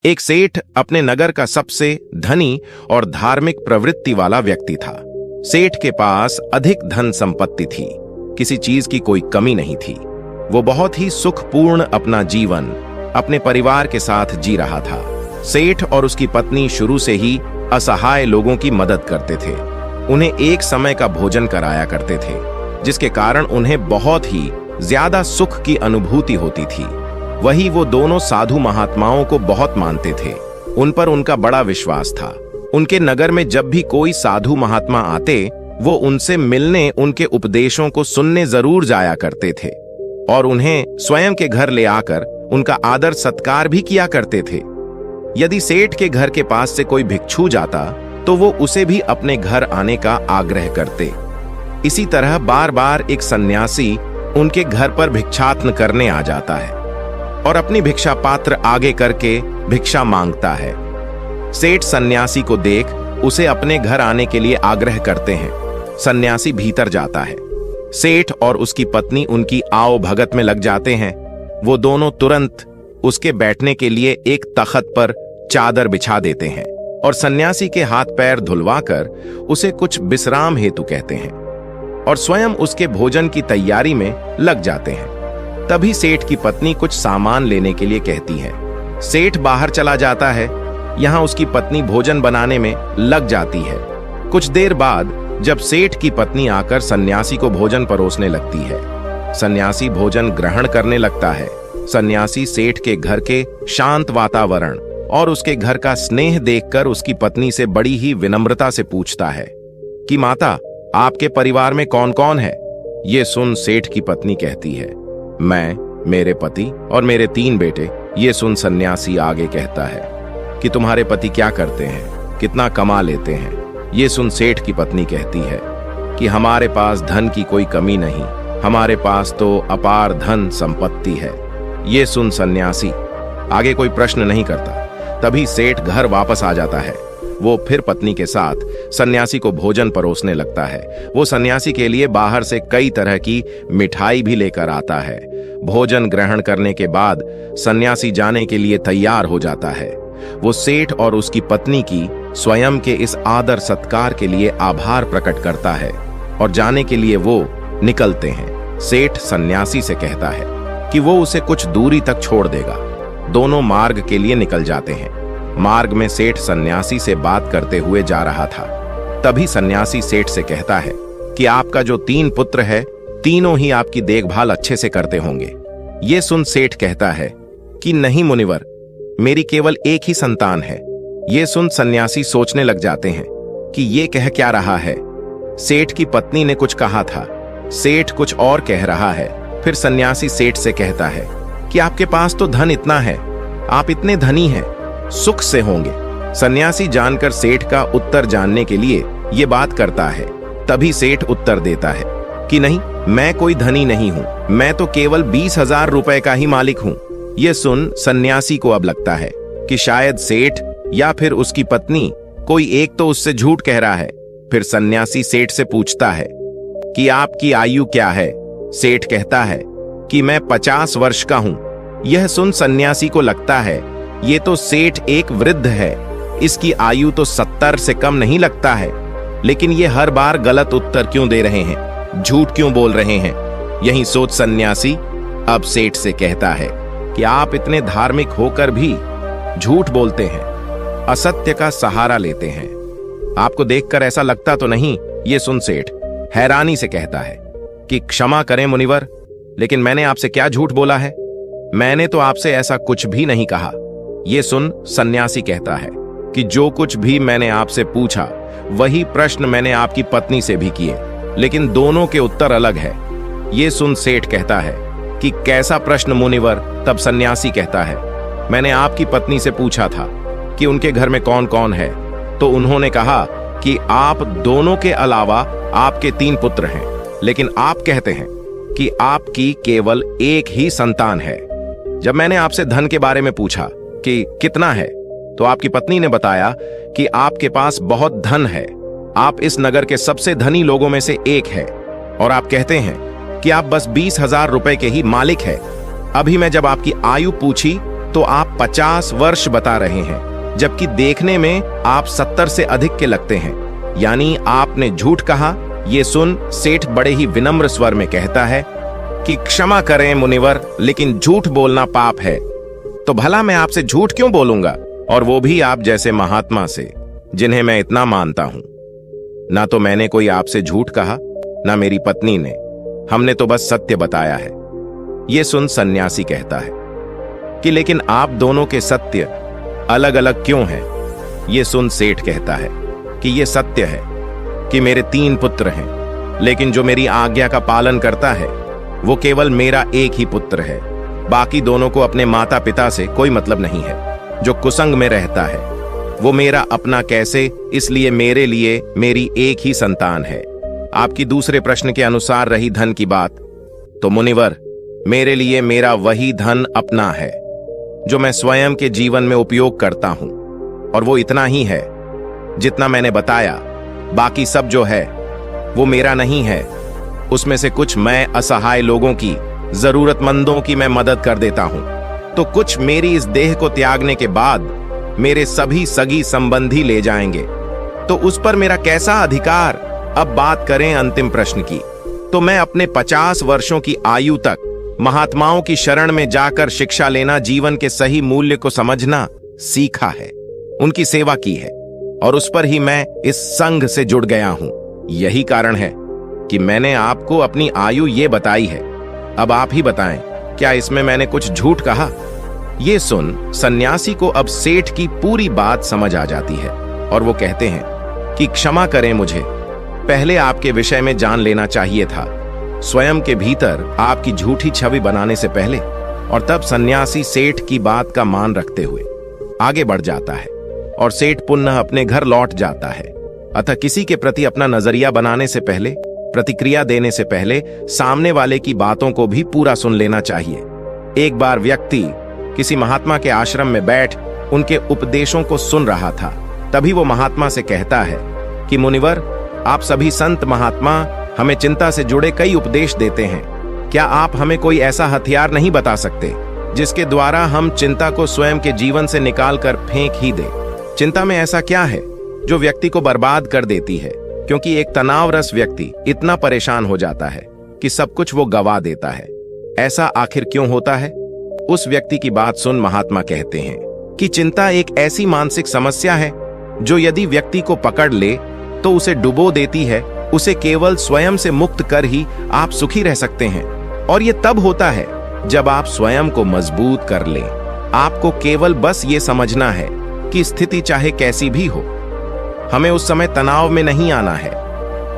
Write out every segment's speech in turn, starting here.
एक सेठ अपने नगर का सबसे धनी और धार्मिक प्रवृत्ति वाला व्यक्ति था। सेठ के पास अधिक धन संपत्ति थी, किसी चीज की कोई कमी नहीं थी। वो बहुत ही सुखपूर्ण अपना जीवन अपने परिवार के साथ जी रहा था। सेठ और उसकी पत्नी शुरू से ही असहाय लोगों की मदद करते थे। उन्हें एक समय का भोजन कराया करते थे, जिसके कारण उन्हें बहुत ही ज्यादा सुख की अनुभूति होती थी। वही वो दोनों साधु महात्माओं को बहुत मानते थे। उन पर उनका बड़ा विश्वास था। उनके नगर में जब भी कोई साधु महात्मा आते, वो उनसे मिलने, उनके उपदेशों को सुनने जरूर जाया करते थे और उन्हें स्वयं के घर ले आकर उनका आदर सत्कार भी किया करते थे। यदि सेठ के घर के पास से कोई भिक्षु जाता तो वो उसे भी अपने घर आने का आग्रह करते। इसी तरह बार बार एक सन्यासी उनके घर पर भिक्षाटन करने आ जाता है और अपनी भिक्षा पात्र आगे करके भिक्षा मांगता है। सेठ सन्यासी को देख उसे अपने घर आने के लिए आग्रह करते हैं। सन्यासी भीतर जाता है। सेठ और उसकी पत्नी उनकी आओ भगत में लग जाते हैं। वो दोनों तुरंत उसके बैठने के लिए एक तख्त पर चादर बिछा देते हैं और सन्यासी के हाथ पैर धुलवाकर उसे कुछ विश्राम हेतु कहते हैं और स्वयं उसके भोजन की तैयारी में लग जाते हैं। तभी सेठ की पत्नी कुछ सामान लेने के लिए कहती है। सेठ बाहर चला जाता है। यहाँ उसकी पत्नी भोजन बनाने में लग जाती है। कुछ देर बाद जब सेठ की पत्नी आकर सन्यासी को भोजन परोसने लगती है, सन्यासी भोजन ग्रहण करने लगता है। सन्यासी सेठ के घर के शांत वातावरण और उसके घर का स्नेह देखकर उसकी पत्नी से बड़ी ही विनम्रता से पूछता है कि माता, आपके परिवार में कौन कौन है? ये सुन सेठ की पत्नी कहती है, मैं, मेरे पति और मेरे 3 बेटे। ये सुन सन्यासी आगे कहता है कि तुम्हारे पति क्या करते हैं, कितना कमा लेते हैं? ये सुन सेठ की पत्नी कहती है कि हमारे पास धन की कोई कमी नहीं, हमारे पास तो अपार धन संपत्ति है। ये सुन सन्यासी आगे कोई प्रश्न नहीं करता। तभी सेठ घर वापस आ जाता है। वो फिर पत्नी के साथ सन्यासी को भोजन परोसने लगता है। वो सन्यासी के लिए बाहर से कई तरह की मिठाई भी लेकर आता है। भोजन ग्रहण करने के बाद सन्यासी जाने के लिए तैयार हो जाता है। वो सेठ और उसकी पत्नी की स्वयं के इस आदर सत्कार के लिए आभार प्रकट करता है और जाने के लिए वो निकलते हैं। सेठ सन्यासी से कहता है कि वो उसे कुछ दूरी तक छोड़ देगा। दोनों मार्ग के लिए निकल जाते हैं। मार्ग में सेठ सन्यासी से बात करते हुए जा रहा था। तभी सन्यासी सेठ से कहता है कि आपका जो 3 पुत्र है, तीनों ही आपकी देखभाल अच्छे से करते होंगे। ये सुन सेठ कहता है कि नहीं मुनिवर, मेरी केवल एक ही संतान है। ये सुन सन्यासी सोचने लग जाते हैं कि ये कह क्या रहा है। सेठ की पत्नी ने कुछ कहा था, सेठ कुछ और कह रहा है। फिर सन्यासी सेठ से कहता है कि आपके पास तो धन इतना है, आप इतने धनी हैं, सुख से होंगे। सन्यासी जानकर सेठ का उत्तर जानने के लिए ये बात करता है। तभी सेठ उत्तर देता है कि नहीं, मैं कोई धनी नहीं हूं, मैं तो केवल 20,000 रुपए का ही मालिक हूं। ये सुन सन्यासी को अब लगता है कि शायद सेठ या फिर उसकी पत्नी कोई एक तो उससे झूठ कह रहा है। फिर सन्यासी सेठ से पूछता है कि आपकी आयु क्या है? सेठ कहता है कि मैं 50 वर्ष का हूं। यह सुन सन्यासी को लगता है ये तो सेठ एक वृद्ध है, इसकी आयु तो 70 से कम नहीं लगता है। लेकिन ये हर बार गलत उत्तर क्यों दे रहे हैं, झूठ क्यों बोल रहे हैं? यही सोच सन्यासी अब सेठ से कहता है कि आप इतने धार्मिक होकर भी झूठ बोलते हैं, असत्य का सहारा लेते हैं। आपको देखकर ऐसा लगता तो नहीं? ये सुन सेठ हैरानी से कहता है कि क्षमा करें मुनिवर, लेकिन मैंने आपसे क्या झूठ बोला है? मैंने तो आपसे ऐसा कुछ भी नहीं कहा। ये सुन सन्यासी कहता है कि जो कुछ भी मैंने आपसे पूछा वही प्रश्न मैंने आपकी पत्नी से भी किए, लेकिन दोनों के उत्तर अलग है। ये सुन सेठ कहता है कि कैसा प्रश्न मुनिवर? तब सन्यासी कहता है, मैंने आपकी पत्नी से पूछा था कि उनके घर में कौन कौन है, तो उन्होंने कहा कि आप दोनों के अलावा आपके 3 पुत्र हैं, लेकिन आप कहते हैं कि आपकी केवल एक ही संतान है। जब मैंने आपसे धन के बारे में पूछा कि कितना है, तो आपकी पत्नी ने बताया कि आपके पास बहुत धन है, आप इस नगर के सबसे धनी लोगों में से एक है, और आप कहते हैं कि आप बस 20,000 रुपए के ही मालिक है। अभी मैं जब आपकी आयु पूछी तो आप 50 वर्ष बता रहे हैं, जबकि देखने में आप 70 से अधिक के लगते हैं। यानी आपने झूठ कहा। ये सुन सेठ बड़े ही विनम्र स्वर में कहता है कि क्षमा करें मुनिवर, लेकिन झूठ बोलना पाप है। तो भला मैं आपसे झूठ क्यों बोलूंगा, और वो भी आप जैसे महात्मा से, जिन्हें मैं इतना मानता हूं। ना तो मैंने कोई आपसे झूठ कहा, ना मेरी पत्नी ने। हमने तो बस सत्य बताया है। ये सुन सन्यासी कहता है कि लेकिन आप दोनों के सत्य अलग अलग क्यों हैं? ये सुन सेठ कहता है कि ये सत्य है कि मेरे 3 पुत्र हैं, लेकिन जो मेरी आज्ञा का पालन करता है वो केवल मेरा एक ही पुत्र है। बाकी दोनों को अपने माता पिता से कोई मतलब नहीं है। जो कुसंग में रहता है वो मेरा अपना कैसे, इसलिए मेरे लिए मेरी एक ही संतान है। आपकी दूसरे प्रश्न के अनुसार रही धन की बात, तो मुनिवर, मेरे लिए मेरा वही धन अपना है जो मैं स्वयं के जीवन में उपयोग करता हूं, और वो इतना ही है जितना मैंने बताया। बाकी सब जो है वो मेरा नहीं है। उसमें से कुछ मैं असहाय लोगों की, जरूरतमंदों की मैं मदद कर देता हूं, तो कुछ मेरी इस देह को त्यागने के बाद मेरे सभी सगी संबंधी ले जाएंगे। तो उस पर मेरा कैसा अधिकार? अब बात करें अंतिम प्रश्न की, तो मैं अपने 50 वर्षों की आयु तक महात्माओं की शरण में जाकर शिक्षा लेना, जीवन के सही मूल्य को समझना सीखा है, उनकी सेवा की है, और उस पर ही मैं इस संघ से जुड़ गया हूं। यही कारण है कि मैंने आपको अपनी आयु ये बताई है। अब आप ही बताएं, क्या इसमें मैंने कुछ झूठ कहा? ये सुन सन्यासी को अब सेठ की पूरी बात समझ आ जाती है, और वो कहते हैं कि क्षमा करें, मुझे पहले आपके विषय में जान लेना चाहिए था, स्वयं के भीतर आपकी झूठी छवि बनाने से पहले। और तब सन्यासी सेठ की बात का मान रखते हुए आगे बढ़ जाता है, और सेठ पुनः अपने घर लौट जाता है। अतः किसी के प्रति अपना नजरिया बनाने से पहले, प्रतिक्रिया देने से पहले सामने वाले की बातों को भी पूरा सुन लेना चाहिए। एक बार व्यक्ति किसी महात्मा के आश्रम में बैठ उनके उपदेशों को सुन रहा था। तभी वो महात्मा से कहता है कि मुनिवर, आप सभी संत महात्मा हमें चिंता से जुड़े कई उपदेश देते हैं। क्या आप हमें कोई ऐसा हथियार नहीं बता सकते जिसके द्वारा हम चिंता को स्वयं के जीवन से निकाल कर फेंक ही दें? चिंता में ऐसा क्या है जो व्यक्ति को बर्बाद कर देती है? क्योंकि एक तनावरस व्यक्ति इतना परेशान हो जाता है कि सब कुछ वो गवा देता है। ऐसा आखिर क्यों होता है? उस व्यक्ति की बात सुन महात्मा कहते हैं कि चिंता एक ऐसी मानसिक समस्या है जो यदि व्यक्ति को पकड़ ले तो उसे डुबो देती है। उसे केवल स्वयं से मुक्त कर ही आप सुखी रह सकते हैं, और ये तब होता है जब आप स्वयं को मजबूत कर लें। आपको केवल बस ये समझना है कि स्थिति चाहे कैसी भी हो, हमें उस समय तनाव में नहीं आना है,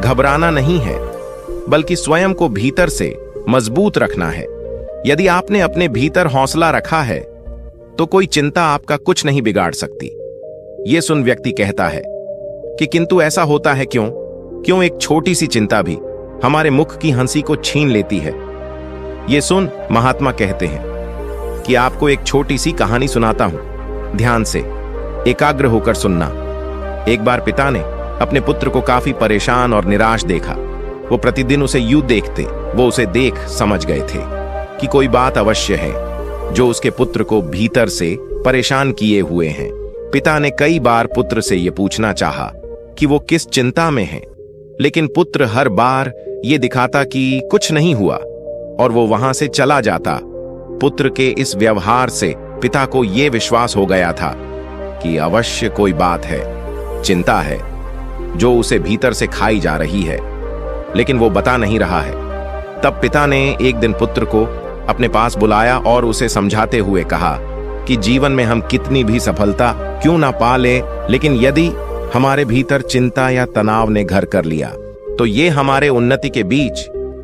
घबराना नहीं है, बल्कि स्वयं को भीतर से मजबूत रखना है। यदि आपने अपने भीतर हौसला रखा है तो कोई चिंता आपका कुछ नहीं बिगाड़ सकती। ये सुन व्यक्ति कहता है कि किंतु ऐसा होता है क्यों? क्यों एक छोटी सी चिंता भी हमारे मुख की हंसी को छीन लेती है? ये सुन महात्मा कहते हैं कि आपको एक छोटी सी कहानी सुनाता हूं, ध्यान से एकाग्र होकर सुनना। एक बार पिता ने अपने पुत्र को काफी परेशान और निराश देखा। वो प्रतिदिन उसे यूं देखते, वो उसे देख समझ गए थे कि कोई बात अवश्य है जो उसके पुत्र को भीतर से परेशान किए हुए हैं। पिता ने कई बार पुत्र से यह पूछना चाहा कि वो किस चिंता में है, लेकिन पुत्र हर बार ये दिखाता कि कुछ नहीं हुआ और वो वहां से चला जाता। पुत्र के इस व्यवहार से पिता को यह विश्वास हो गया था कि अवश्य कोई बात है, चिंता है जो उसे भीतर से खाई जा रही है, लेकिन वो बता नहीं रहा है। तब पिता ने एक दिन पुत्र को अपने पास बुलाया और उसे समझाते हुए कहा कि जीवन में हम कितनी भी सफलता क्यों ना पा ले, लेकिन यदि हमारे भीतर चिंता या तनाव ने घर कर लिया तो ये हमारे उन्नति के बीच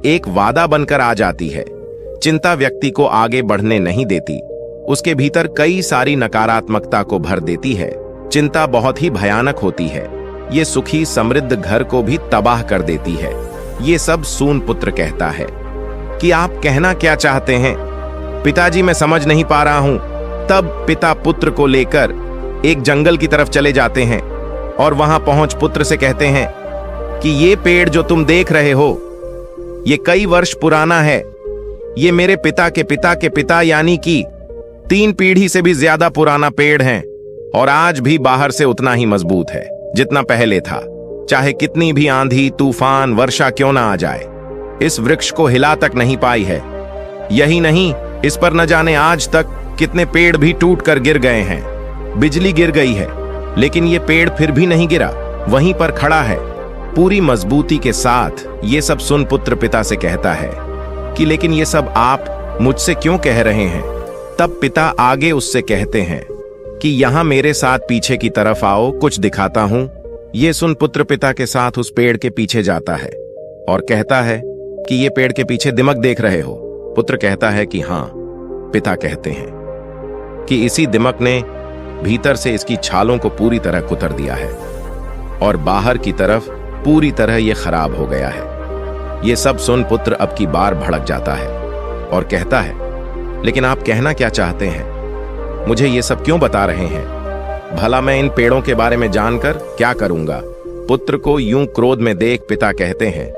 एक वादा बनकर आ जाती है। चिंता व्यक्ति को आगे बढ़ने नहीं देती, उसके भीतर कई सारी नकारात्मकता को भर देती है। चिंता बहुत ही भयानक होती है, ये सुखी समृद्ध घर को भी तबाह कर देती है। ये सब सून पुत्र कहता है कि आप कहना क्या चाहते हैं? पिताजी मैं समझ नहीं पा रहा हूं। तब पिता पुत्र को लेकर एक जंगल की तरफ चले जाते हैं और वहां पहुंच पुत्र से कहते हैं कि ये पेड़ जो तुम देख रहे हो ये कई वर्ष पुराना है। ये मेरे पिता के पिता के पिता यानी कि 3 पीढ़ी से भी ज्यादा पुराना पेड़ है और आज भी बाहर से उतना ही मजबूत है जितना पहले था। चाहे कितनी भी आंधी, तूफान, वर्षा क्यों ना आ जाए, इस वृक्ष को हिला तक नहीं पाई है। यही नहीं, इस पर न जाने आज तक कितने पेड़ भी टूट कर गिर गए हैं। बिजली गिर गई है, लेकिन ये पेड़ फिर भी नहीं गिरा, वहीं पर खड़ा है पूरी मजबूती के साथ। ये सब सुन पुत्र पिता से कहता है कि लेकिन ये सब आप मुझसे क्यों कह रहे हैं? तब पिता आगे उससे कहते हैं कि यहां मेरे साथ पीछे की तरफ आओ, कुछ दिखाता हूं। ये सुन पुत्र पिता के साथ उस पेड़ के पीछे जाता है और कहता है कि ये पेड़ के पीछे दिमक देख रहे हो? पुत्र कहता है कि हां। पिता कहते हैं कि इसी दिमक ने भीतर से इसकी छालों को पूरी तरह कुतर दिया है और बाहर की तरफ पूरी तरह यह खराब हो गया है। यह सब सुन पुत्र अब की बार भड़क जाता है और कहता है, लेकिन आप कहना क्या चाहते हैं? मुझे ये सब क्यों बता रहे हैं? भला मैं इन पेड़ों के बारे में जानकर क्या करूंगा? पुत्र को यूं क्रोध में देख पिता कहते हैं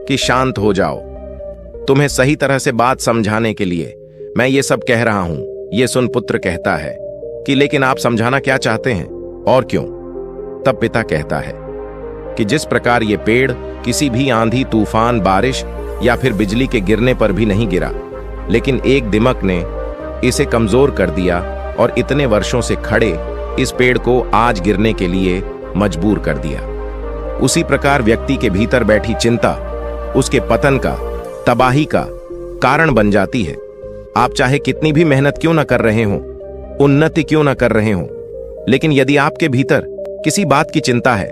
कि शांत हो जाओ, तुम्हें सही तरह से बात समझाने के लिए मैं ये सब कह रहा हूं। ये सुन पुत्र कहता है कि लेकिन आप समझाना क्या चाहते हैं और क्यों? तब पिता कहता है कि जिस प्रकार ये पेड़ किसी भी आंधी, तूफान, बारिश या फिर बिजली के गिरने पर भी नहीं गिरा, लेकिन एक दिमक ने इसे कमजोर कर दिया और इतने वर्षों से खड़े इस पेड़ को आज गिरने के लिए मजबूर कर दिया, उसी प्रकार व्यक्ति के भीतर बैठी चिंता उसके पतन का, तबाही का कारण बन जाती है। आप चाहे कितनी भी मेहनत क्यों ना कर रहे हो, उन्नति क्यों ना कर रहे हो, लेकिन यदि आपके भीतर किसी बात की चिंता है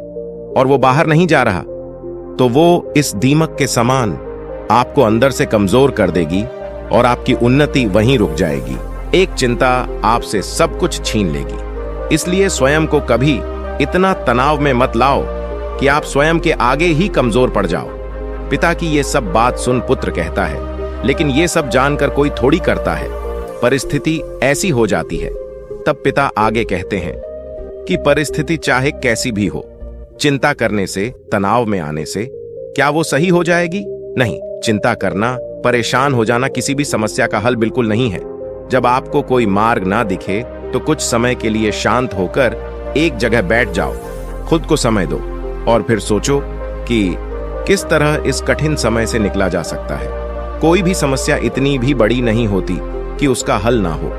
और वो बाहर नहीं जा रहा, तो वो इस दीमक के समान आपको अंदर से कमजोर कर देगी और आपकी उन्नति वहीं रुक जाएगी। एक चिंता आपसे सब कुछ छीन लेगी। इसलिए स्वयं को कभी इतना तनाव में मत लाओ कि आप स्वयं के आगे ही कमजोर पड़ जाओ। पिता की ये सब बात सुन पुत्र कहता है, लेकिन ये सब जानकर कोई थोड़ी करता है, परिस्थिति ऐसी हो जाती है। तब पिता आगे कहते हैं कि परिस्थिति चाहे कैसी भी हो, चिंता करने से, तनाव में आने से क्या वो सही हो जाएगी? नहीं। चिंता करना, परेशान हो जाना किसी भी समस्या का हल बिल्कुल नहीं है। जब आपको कोई मार्ग ना दिखे तो कुछ समय के लिए शांत होकर एक जगह बैठ जाओ, खुद को समय दो और फिर सोचो कि किस तरह इस कठिन समय से निकला जा सकता है। कोई भी समस्या इतनी भी बड़ी नहीं होती कि उसका हल ना हो।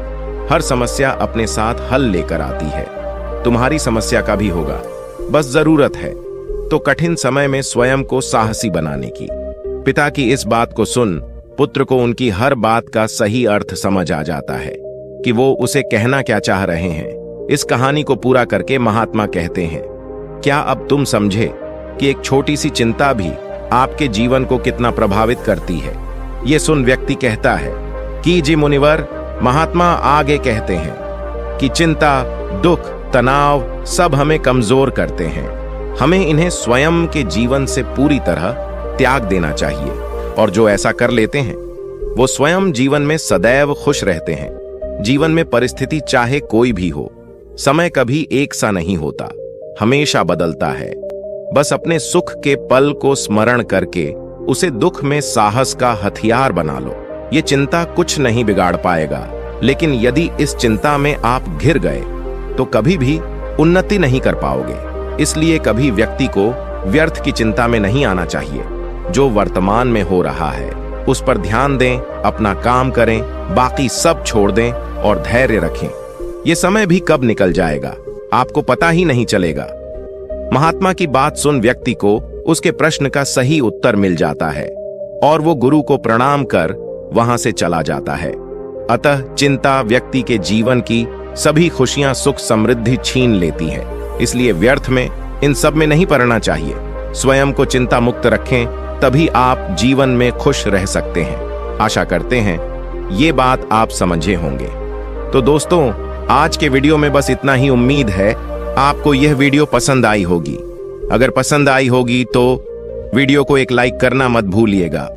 हर समस्या अपने साथ हल लेकर आती है। तुम्हारी समस्या का भी होगा, बस जरूरत है तो कठिन समय में स्वयं को साहसी बनाने की। पिता की इस बात को सुन पुत्र को उनकी हर बात का सही अर्थ समझ आ जाता है कि वो उसे कहना क्या चाह रहे हैं। इस कहानी को पूरा करके महात्मा कहते हैं, क्या अब तुम समझे कि एक छोटी सी चिंता भी आपके जीवन को कितना प्रभावित करती है? ये सुन व्यक्ति कहता है कि जी मुनिवर। महात्मा आगे कहते हैं कि चिंता, दुख, तनाव सब हमें कमजोर करते हैं। हमें इन्हें स्वयं के जीवन से पूरी तरह त्याग देना चाहिए और जो ऐसा कर लेते हैं वो स्वयं जीवन में सदैव खुश रहते हैं। जीवन में परिस्थिति चाहे कोई भी हो, समय कभी एक सा नहीं होता, हमेशा बदलता है। बस अपने सुख के पल को स्मरण करके उसे दुख में साहस का हथियार बना लो। ये चिंता कुछ नहीं बिगाड़ पाएगा, लेकिन यदि इस चिंता में आप घिर गए तो कभी भी उन्नति नहीं कर पाओगे। इसलिए कभी व्यक्ति को व्यर्थ की चिंता में नहीं आना चाहिए। जो वर्तमान में हो रहा है उस पर ध्यान दें, अपना काम करें, बाकी सब छोड़ दें और धैर्य रखें। ये समय भी कब निकल जाएगा आपको पता ही नहीं चलेगा। महात्मा की बात सुन व्यक्ति को उसके प्रश्न का सही उत्तर मिल जाता है और वो गुरु को प्रणाम कर वहां से चला जाता है। अतः चिंता व्यक्ति के जीवन की सभी खुशियां, सुख, समृद्धि छीन लेती है। इसलिए व्यर्थ में इन सब में नहीं पड़ना चाहिए। स्वयं को चिंता मुक्त रखें, तभी आप जीवन में खुश रह सकते हैं। आशा करते हैं ये बात आप समझे होंगे। तो दोस्तों, आज के वीडियो में बस इतना ही। उम्मीद है आपको यह वीडियो पसंद आई होगी। अगर पसंद आई होगी तो वीडियो को एक लाइक करना मत भूलिएगा।